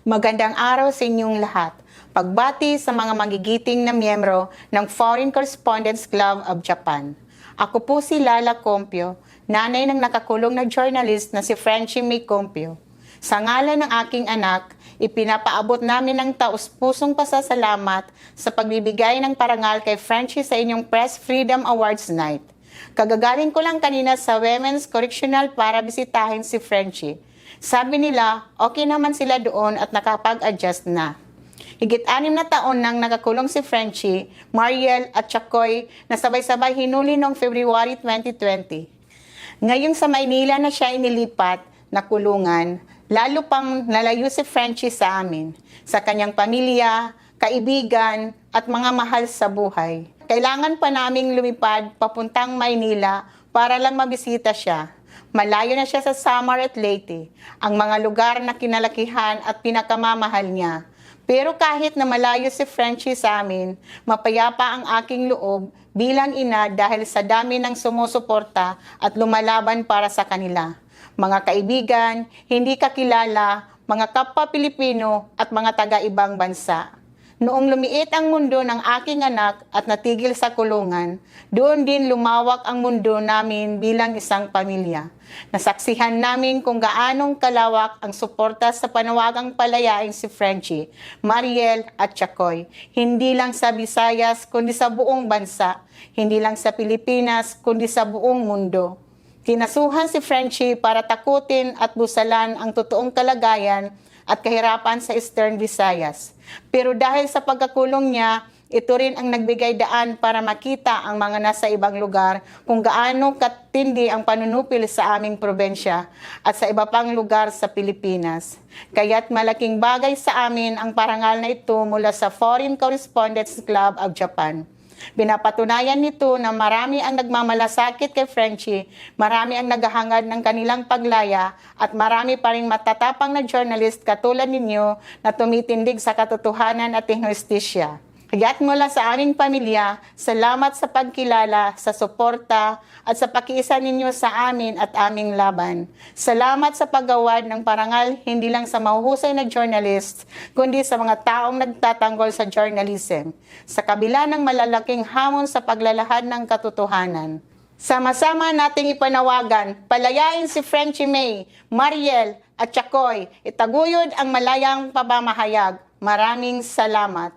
Magandang araw sa inyong lahat. Pagbati sa mga magigiting na miyembro ng Foreign Correspondents Club of Japan. Ako po si Lala Compio, nanay ng nakakulong na journalist na si Frenchie May Compio. Sa ngalan ng aking anak, ipinapaabot namin ng taus-pusong pasasalamat sa pagbibigay ng parangal kay Frenchie sa inyong Press Freedom Awards Night. Kagagaling ko lang kanina sa Women's Correctional para bisitahin si Frenchie. Sabi nila, okay naman sila doon at nakapag-adjust na. Higit 6 na taon nang nakakulong si Frenchie, Mariel at Chakoy na sabay-sabay hinuli noong February 2020. Ngayong sa Maynila na siya inilipat na kulungan, lalo pang nalayo si Frenchie sa amin, sa kanyang pamilya, kaibigan at mga mahal sa buhay. Kailangan pa naming lumipad papuntang Maynila para lang mabisita siya. Malayo na siya sa Samar at Leyte, ang mga lugar na kinalakihan at pinakamamahal niya. Pero kahit na malayo si Frenchie sa amin, mapayapa ang aking loob bilang ina dahil sa dami ng sumusuporta at lumalaban para sa kanila. Mga kaibigan, hindi kakilala, mga kapwa Pilipino at mga taga-ibang bansa. Noong lumiit ang mundo ng aking anak at natigil sa kulungan, doon din lumawak ang mundo namin bilang isang pamilya. Nasaksihan namin kung gaanong kalawak ang suporta sa panawagang palayain si Frenchie, Mariel at Chakoy. Hindi lang sa Visayas kundi sa buong bansa, hindi lang sa Pilipinas kundi sa buong mundo. Kinasuhan si Frenchie para takutin at busalan ang totoong kalagayan at kahirapan sa Eastern Visayas. Pero dahil sa pagkakulong niya, ito rin ang nagbigay daan para makita ang mga nasa ibang lugar kung gaano katindi ang panunupil sa aming probensya at sa iba pang lugar sa Pilipinas. Kaya't malaking bagay sa amin ang parangal na ito mula sa Foreign Correspondents Club of Japan. Pinapatunayan nito na marami ang nagmamalasakit kay Frenchie, marami ang naghahangad ng kanilang paglaya, at marami pa ring matatapang na journalist katulad ninyo na tumitindig sa katotohanan at hustisya. Kaya't mula sa aming pamilya, salamat sa pagkilala, sa suporta, at sa pakiisa ninyo sa amin at aming laban. Salamat sa paggawad ng parangal hindi lang sa mahuhusay na journalist, kundi sa mga taong nagtatanggol sa journalism, sa kabila ng malalaking hamon sa paglalahad ng katotohanan. Sama-sama nating ipanawagan, palayain si Frenchie May, Mariel at Chakoy, itaguyod ang malayang pamamahayag. Maraming salamat.